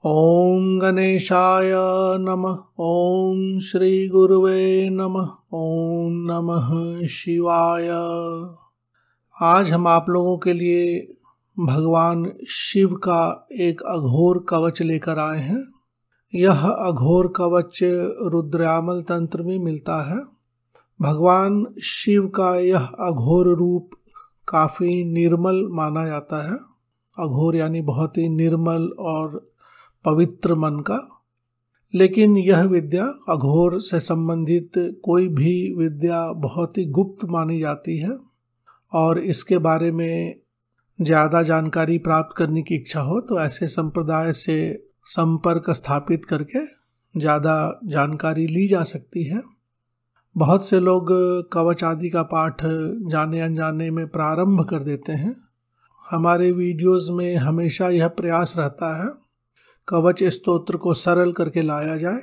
ओम गणेशाय नमः। ओम श्री गुरुवे नमः। ओम नमः शिवाय। आज हम आप लोगों के लिए भगवान शिव का एक अघोर कवच लेकर आए हैं। यह अघोर कवच रुद्रयामल तंत्र में मिलता है। भगवान शिव का यह अघोर रूप काफ़ी निर्मल माना जाता है। अघोर यानी बहुत ही निर्मल और पवित्र मन का। लेकिन यह विद्या, अघोर से संबंधित कोई भी विद्या, बहुत ही गुप्त मानी जाती है और इसके बारे में ज़्यादा जानकारी प्राप्त करने की इच्छा हो तो ऐसे संप्रदाय से संपर्क स्थापित करके ज़्यादा जानकारी ली जा सकती है। बहुत से लोग कवच आदि का पाठ जाने अनजाने में प्रारंभ कर देते हैं। हमारे वीडियोस में हमेशा यह प्रयास रहता है कवच स्तोत्र को सरल करके लाया जाए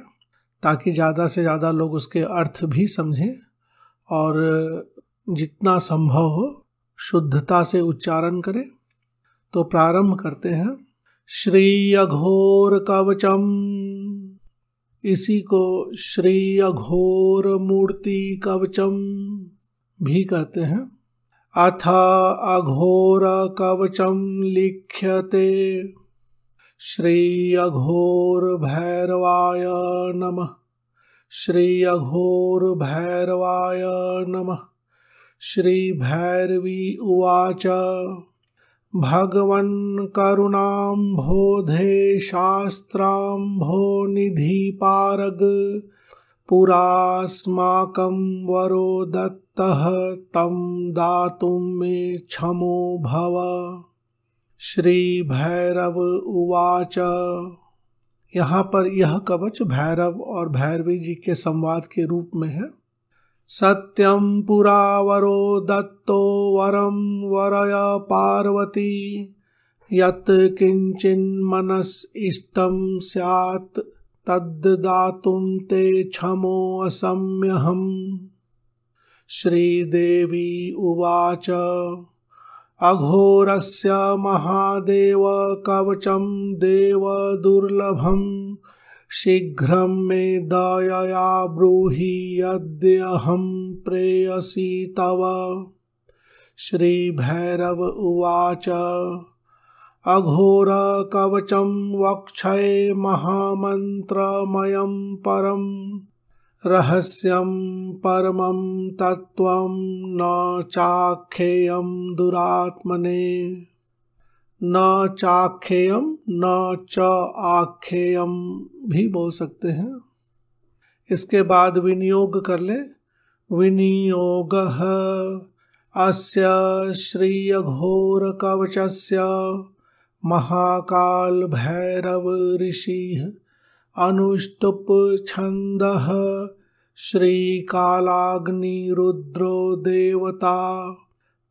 ताकि ज़्यादा से ज़्यादा लोग उसके अर्थ भी समझें और जितना संभव हो शुद्धता से उच्चारण करें। तो प्रारंभ करते हैं। श्री अघोर कवचम, इसी को श्री अघोर मूर्ति कवचम भी कहते हैं। अथ अघोर कवचम लिख्यते श्री अघोर भैरवाय नमः। श्री अघोर भैरवाय नमः। श्री भैरवी उवाच भगवन् करुणाम्भोधे शास्त्राम्भो निधिपारग पुरास्माकं वरो दत्तः तं दातुं मे क्षमो भव। श्री भैरव उवाच। यहाँ पर यह कवच भैरव और भैरवी जी के संवाद के रूप में है। सत्यं पुरा वरो दत्तो वरं वरय पार्वती यत् किंचिन्मनस इष्टं स्यात् तद्दातुं ते क्षमो असम्यहम्। श्रीदेवी उवाच अघोरस्य महादेव कवचं देव दुर्लभं शीघ्रं मे दयया ब्रूहि यद्यहं प्रेयसी तव। श्री भैरव उवाच अघोर कवचं वक्षये महामन्त्रमयं परं रहस्यं परमं तत्त्वं न चाख्येयं दुरात्मने। न चाख्येयं न च आख्येयं भी बोल सकते हैं। इसके बाद विनियोग कर ले। विनियोगः अस्य श्री अघोर कवचस्य महाकाल भैरव ऋषिः अनुष्टुप छंदः श्रीकालाग्नि रुद्रो देवता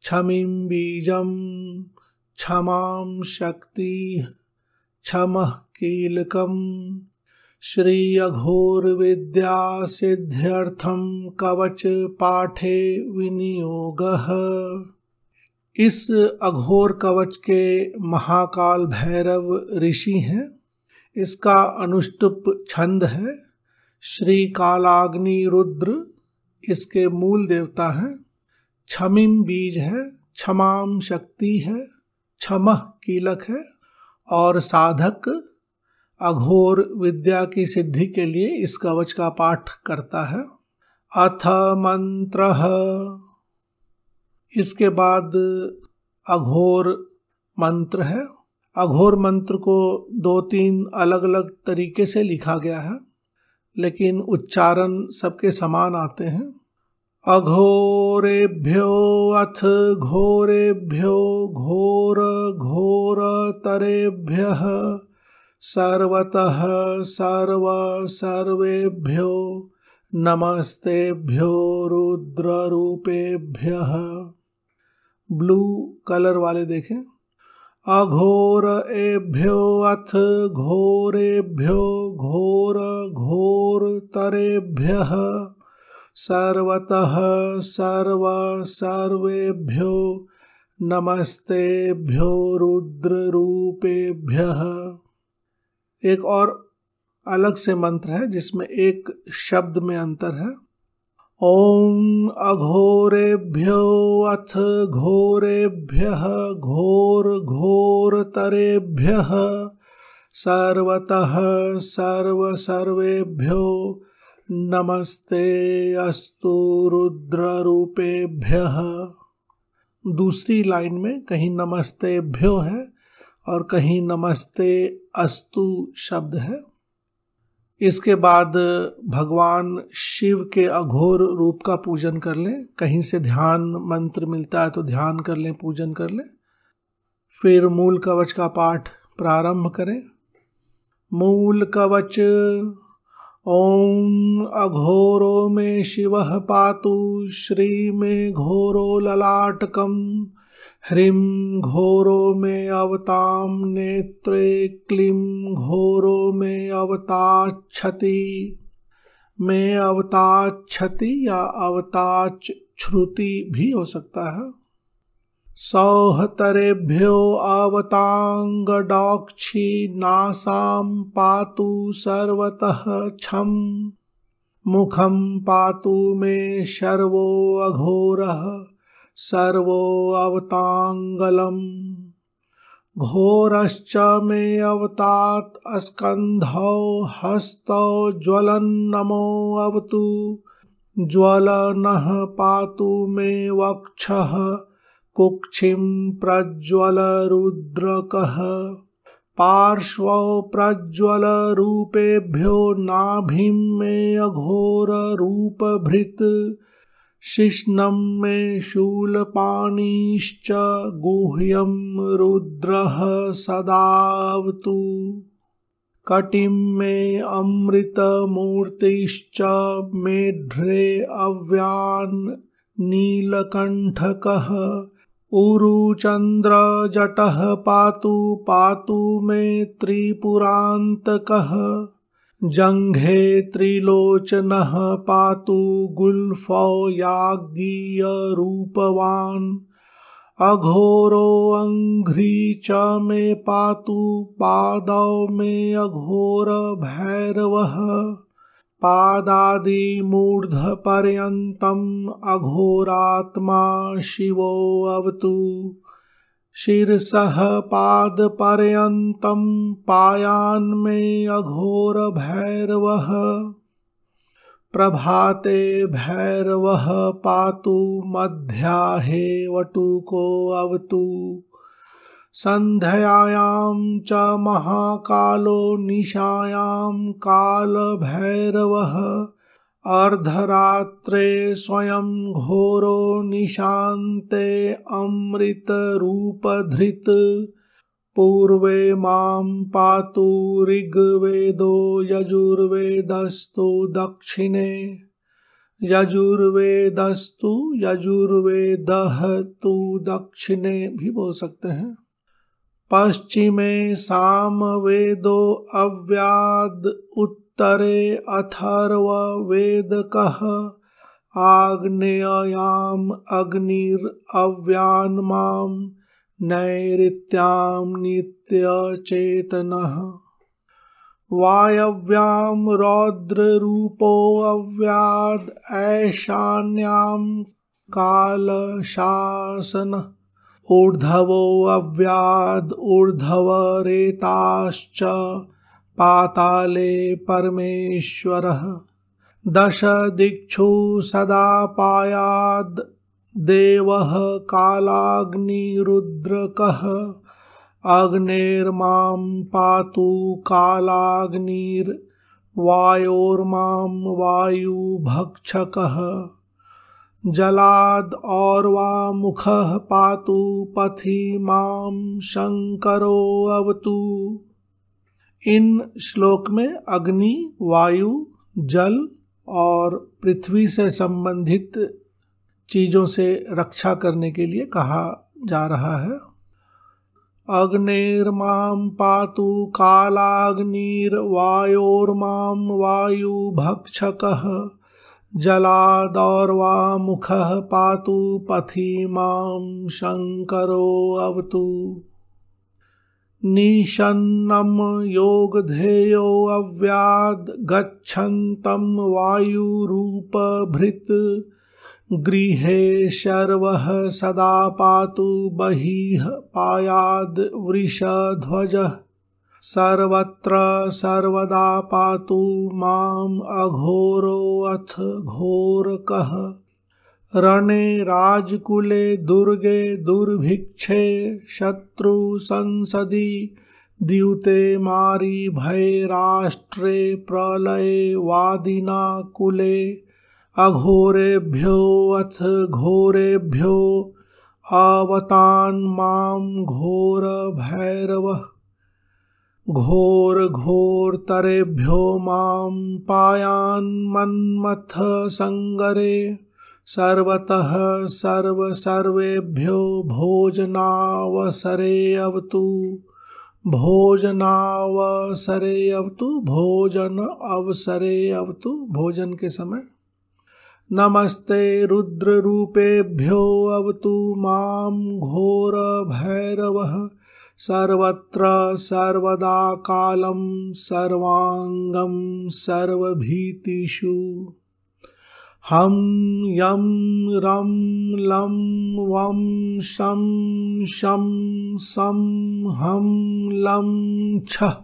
क्षमिं बीजं क्षमां शक्ति क्षमः कीलकम्। श्री अघोर विद्या सिद्ध्यर्थं कवच पाठे विनियोगः। इस अघोर कवच के महाकाल भैरव ऋषि हैं। इसका अनुष्टुप छंद है। श्री कालाग्नि रुद्र इसके मूल देवता हैं। क्षमिम बीज है, क्षमाम शक्ति है, क्षमः कीलक है और साधक अघोर विद्या की सिद्धि के लिए इस कवच का पाठ करता है। अथ मंत्रः, इसके बाद अघोर मंत्र है। अघोर मंत्र को 2-3 अलग अलग तरीके से लिखा गया है लेकिन उच्चारण सबके समान आते हैं। अघोरेभ्यो अथ घोरेभ्यो घोर घोर तरेभ्यः सर्वतः सर्व सर्वेभ्यो नमस्तेभ्यो रुद्र रूपेभ्यः। ब्लू कलर वाले देखें। अघोर एभ्यो अथ घोरेभ्यो घोर घोर तरेभ्यः सर्वतः सर्व सर्वेभ्यो नमस्तेभ्यो रुद्र रूपेभ्यः। एक और अलग से मंत्र है जिसमें एक शब्द में अंतर है। ओम अघोरेभ्यो अथ घोरेभ्यः घोर घोरतरेभ्यः सर्वतः सर्वेभ्यो नमस्ते अस्तु रुद्ररूपेभ्यः। दूसरी लाइन में कहीं नमस्तेभ्यो है और कहीं नमस्ते अस्तु शब्द है। इसके बाद भगवान शिव के अघोर रूप का पूजन कर लें। कहीं से ध्यान मंत्र मिलता है तो ध्यान कर लें, पूजन कर लें। फिर मूल कवच का पाठ प्रारंभ करें। मूल कवच। ओम अघोरो में शिवः पातु श्री में घोरो ललाटकम ह्रीं घोरो में अवताम नेत्रे क्लीं घोरो में अवताच्छति में अवताच्छति या अवताच श्रुति भी हो सकता है। सौहतरेभ्यो अवतांगडॉक्षी नासाम पातु सर्वतः छम मुखम पातु में शर्वो अघोरः सर्वो अवतांगलम घोरश्च मे अवतात स्कंधौ हस्तौ ज्वलन्नमो अवतु ज्वलनः पातु मे वक्षः कुक्षिं प्रज्वल रुद्रकः पार्श्वौ प्रज्वल रूपेभ्यो नाभिं मे अघोर रूपभृत् शिश्नं मे शूलपाणिश्च गुह्यं रुद्रः सदावतु कटिं मे अमृतमूर्तिश्च मेढ्रे अव्यान् नीलकण्ठकः उरुचन्द्रजटः पातु पातु मे त्रिपुरान्तकः जङ्घे त्रिलोचनः पातु गुल्फौ याज्ञीयरूपवान् अघोरो अङ्घ्रि च मे पातु पादौ मे अघोर भैरवः पादादिमूर्धपर्यन्तम् अघोरात्मा शिवो अवतु शिरसः पादपर्यन्तं पायान् मे अघोर भैरवः प्रभाते भैरवः पातु मध्याहे वटुको अवतु संध्यायां च महाकालो निशायां कालभैरवः अर्धरात्रे स्वयं घोरो निशान्ते अमृतरूपधृत् पूर्वे मां पातु ऋग्वेदो यजुर्वेदस्तु दक्षिणे यजुर्वेदस्तु यजुर्वेदः तु दक्षिणे भी बोल सकते हैं। पश्चिमे सामवेदो अव्याद उत्तरे अथर्ववेदकः आग्नेयाम् अग्निरव्यान्मां नैऋत्यां नित्यचेतनः वायव्यां रौद्ररूपो अव्याद ऐशान्यां कालशासनः ऊर्ध्वो अव्याद ऊर्ध्वरेताश्च पाताले परमेश्वरः दश दिक्षु सदा पायाद देवः कालाग्निरुद्रकः अग्नेर्मां पातु कालाग्निर्वायोर्मां वायुभक्षकः जलाद और वा मुखः पातु पथि मां शंकरो अवतु। इन श्लोक में अग्नि, वायु, जल और पृथ्वी से संबंधित चीजों से रक्षा करने के लिए कहा जा रहा है। अग्नेर्मां पातु कालाग्निर्वायोर्मां वायुभक्षकः जलादौर्वा मुखः पातु पथि मां शंकरो अवतु। निषन्नं योगधेयो अव्याद् गच्छन्तं वायुरूपभृत् गृहे शर्वः सदा पातु बहिः पायाद् वृषध्वजः सर्वत्र सर्वदा पातु माम् अघोरोऽथ घोरकः रणे राजकुले दुर्गे दुर्भिक्षे शत्रु संसदि द्यूते मारी भये राष्ट्रे प्रलये वादिना कुले अघोरेभ्यो अथ घोरेभ्यो अवतान् मां घोर भैरवः घोर घोरतरेभ्यो मां पायान् मन्मथ संगरे सर्वतः सर्व सर्वेभ्यो भोजनावसरे अवतु भोजनावसरे अवतु भोजन अवसरे अवतु भोजन के समय नमस्ते रुद्ररूपेभ्यो अवतु मां घोर भैरवः सर्वत्र सर्वदा कालं सर्वांगं सर्वभीतिषु हम यम रम लं वम शं शं सं हम लं छः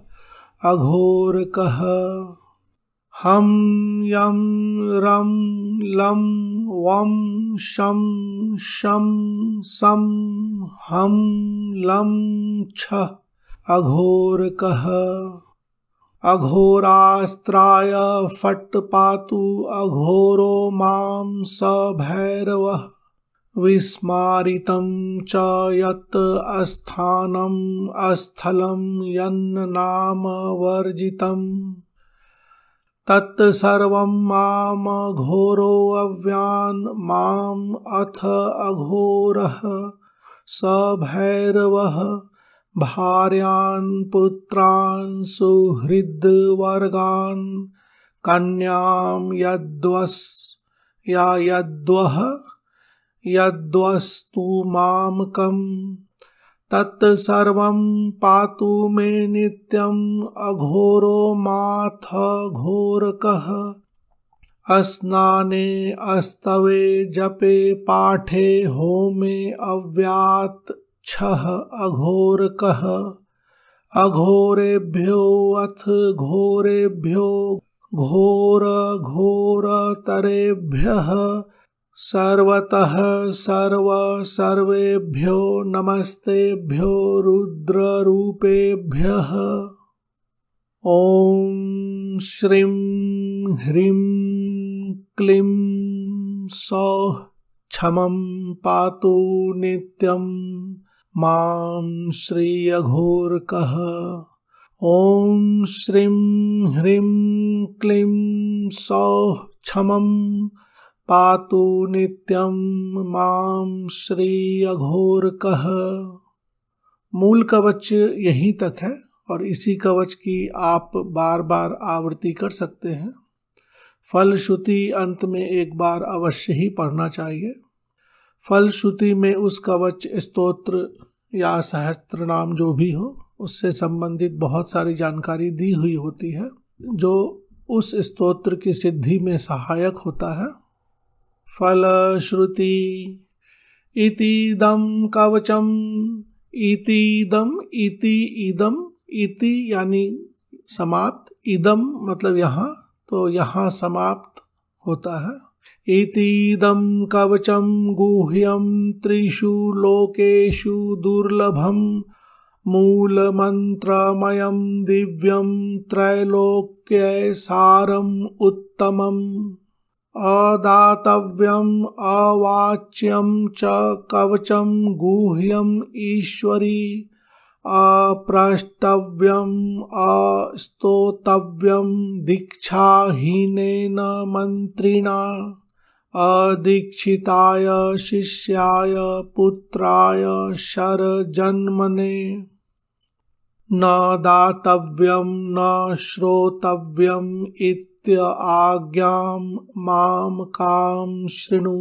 अघोरकः हम यम रम लं वम शं शं सं हम लं छः अघोरकः अघोरास्त्राय फट् पातु अघोरो मां स भैरवः विस्मारितं च यत् अस्थानं अस्थलं यन्नाम वर्जितं तत्सर्वं माम घोरो अव्यान् माम् अथ अघोरः स भैरवः भार्यान् पुत्रान् सुहृद्वर्गान् कन्यां यद्वस्तु मामकं तत्सर्वं पातु मे नित्यं अघोरो माथ घोरकः अस्नाने अस्तवे जपे पाठे होमे अव्यात् छः अघोरकः अघोरेभ्यो अथ घोरेभ्यो घोर घोरतरेभ्यः सर्वतः सर्व सर्वेभ्यो नमस्तेभ्यो रुद्ररूपेभ्यः ॐ श्रीं ह्रीं क्लीं सौः क्षमं पातु नित्यं मां श्री अघोरकः ॐ श्रीं ह्रीं क्लीं सौः क्षमं पातु नित्यं मां श्री अघोरकः। मूल कवच यहीं तक है और इसी कवच की आप बार बार आवृत्ति कर सकते हैं। फलश्रुति अंत में एक बार अवश्य ही पढ़ना चाहिए। फलश्रुति में उस कवच स्तोत्र या सहस्त्र नाम जो भी हो उससे संबंधित बहुत सारी जानकारी दी हुई होती है जो उस स्तोत्र की सिद्धि में सहायक होता है। फलश्रुति इतीदं कवचम इतीदम इति इदम इति यानी समाप्त, इदम मतलब यहाँ, तो यहाँ समाप्त होता है। इतीदं कवचम गुह्यम त्रिषु लोकेषु दुर्लभम मूलमन्त्रमयं दिव्यं त्रैलोक्ये सारम उत्तमम् अदातव्यम अवाच्यम च कवचम गुह्यम ईश्वरी अप्रष्टव्यम अस्तोतव्यम दीक्षाहीनेन मंत्रिणा अदीक्षिताय शिष्याय पुत्राय शरजन्मने न दातव्यम न श्रोतव्यम इत्य आज्ञां मां कां शृणु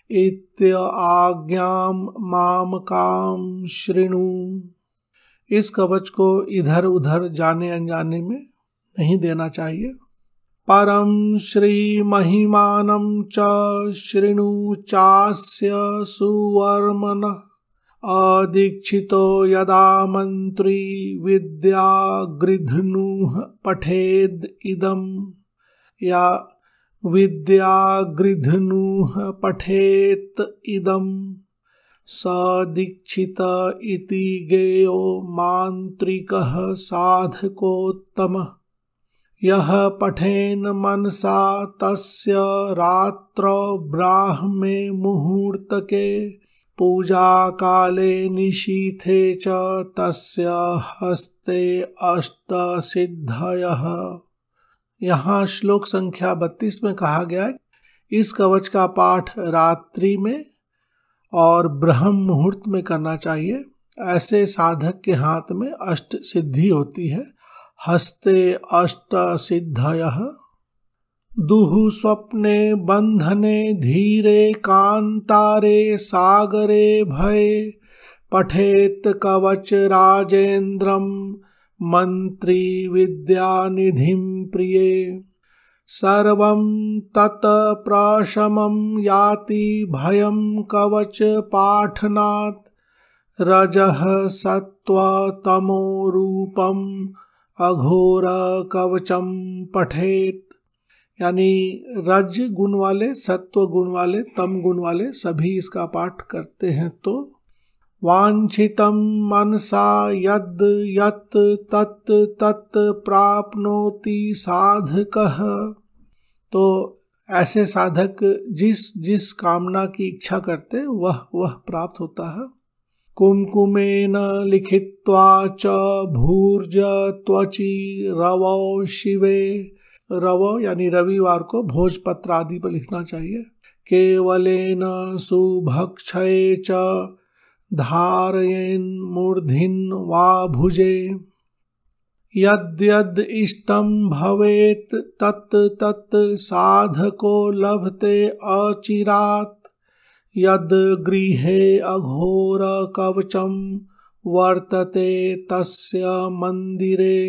इत्य आज्ञां मां कां शृणु। इस कवच को इधर उधर जाने अनजाने में नहीं देना चाहिए। परम श्री महिमानं च शृणु चास्य सुवर्मन अदीक्षितो यदा मंत्री विद्या गृध्नुः पठेद इदम, या विद्या गृध्नुः पठेत इदम सदीक्षित इति गेयो मांत्रिकः साधकोत्तमः। यः पठेन मनसा तस्य रात्रौ ब्राह्मे मुहूर्तके पूजा काले निशीथे च तस्य हस्ते अष्टसिद्धयः। यहाँ श्लोक संख्या 32 में कहा गया है, इस कवच का पाठ रात्रि में और ब्रह्म मुहूर्त में करना चाहिए। ऐसे साधक के हाथ में अष्ट सिद्धि होती है। हस्ते अष्ट सिद्धयः। दुहु स्वप्ने बंधने धीरे कांतारे सागरे भये पठेत कवच राजेन्द्रम मंत्री विद्यानिधिं प्रिये। सर्वं तत् प्रशमं याति भयं कवच पाठनात् रजः सत्व तमो रूपम अघोर कवचम पठेत। यानी रज गुण वाले, सत्व गुण वाले, तम गुण वाले सभी इसका पाठ करते हैं तो वांछितम मनसा यद यत तत् तत् प्राप्नोति साधकः। तो ऐसे साधक जिस जिस कामना की इच्छा करते वह प्राप्त होता है। कुमकुमेन लिखित्वा च भूर्ज त्वचि रवौ शिवे। रवौ यानी रविवार को भोजपत्र आदि पर लिखना चाहिए। केवलेन सुभक्षये च धारयेन् मूर्धिन वा भुजे। यद्यद् इष्टं भवेत् तत् तत् साधको लभते अचिरात्। यद् गृहे अघोर कवचम वर्तते तस्य मंदिरे।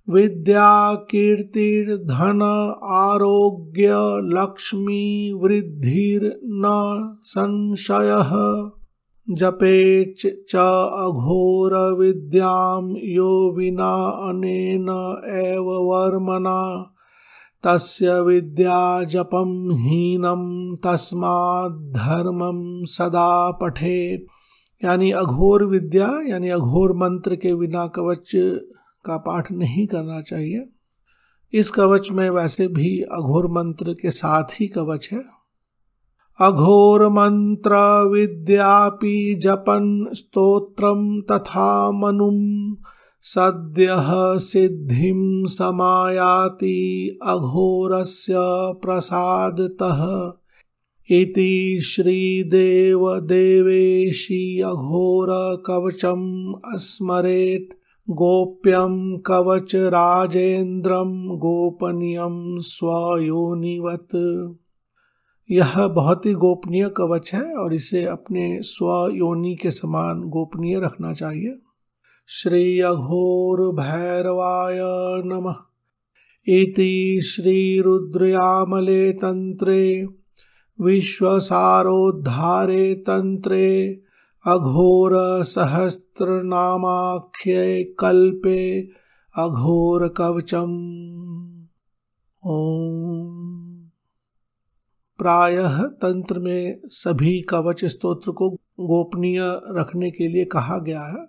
विद्या कीर्तिर्धन आरोग्य लक्ष्मी वृद्धिर्न संशयः। जपेच च अघोर विद्यां यो विना अनेन एव वर्मना तस्य विद्या जपं हीनम तस्माद् धर्मं सदा पठेत। यानी अघोर विद्या यानी अघोर मंत्र के बिना कवच का पाठ नहीं करना चाहिए। इस कवच में वैसे भी अघोर मंत्र के साथ ही कवच है। अघोर मंत्र विद्यापि जपन स्तोत्रम तथा मनुम सद्यः सिद्धिं समायाति अघोरस्य प्रसादतः। इति श्रीदेव देवेशी अघोर कवचम स्मरेत् गोप्यं कवच राजेन्द्रम गोपनीयं स्वयोनिवत्। यह बहुत ही गोपनीय कवच है और इसे अपने स्वयोनि के समान गोपनीय रखना चाहिए। श्री अघोर भैरवाय नमः। इति श्री रुद्रयामले तंत्रे विश्वसारोद्धारे तंत्रे अघोर सहस्रनामाख्ये कल्पे अघोर कवचम। ओम। प्रायः तंत्र में सभी कवच स्तोत्र को गोपनीय रखने के लिए कहा गया है।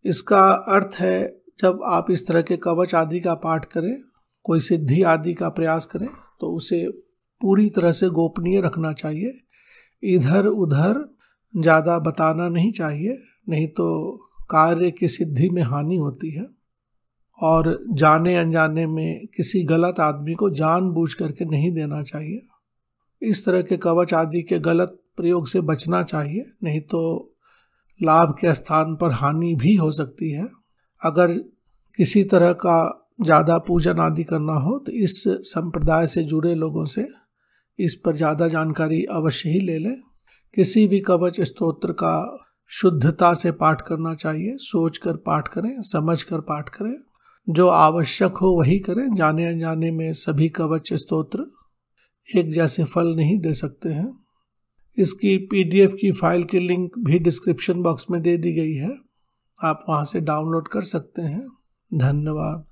इसका अर्थ है जब आप इस तरह के कवच आदि का पाठ करें, कोई सिद्धि आदि का प्रयास करें, तो उसे पूरी तरह से गोपनीय रखना चाहिए। इधर उधर ज़्यादा बताना नहीं चाहिए, नहीं तो कार्य की सिद्धि में हानि होती है। और जाने अनजाने में किसी गलत आदमी को जानबूझ करके नहीं देना चाहिए। इस तरह के कवच आदि के गलत प्रयोग से बचना चाहिए, नहीं तो लाभ के स्थान पर हानि भी हो सकती है। अगर किसी तरह का ज़्यादा पूजन आदि करना हो तो इस संप्रदाय से जुड़े लोगों से इस पर ज़्यादा जानकारी अवश्य ही ले लें। किसी भी कवच स्तोत्र का शुद्धता से पाठ करना चाहिए। सोच कर पाठ करें, समझ कर पाठ करें, जो आवश्यक हो वही करें। जाने अनजाने में सभी कवच स्तोत्र एक जैसे फल नहीं दे सकते हैं। इसकी PDF की फाइल की लिंक भी डिस्क्रिप्शन बॉक्स में दे दी गई है, आप वहां से डाउनलोड कर सकते हैं। धन्यवाद।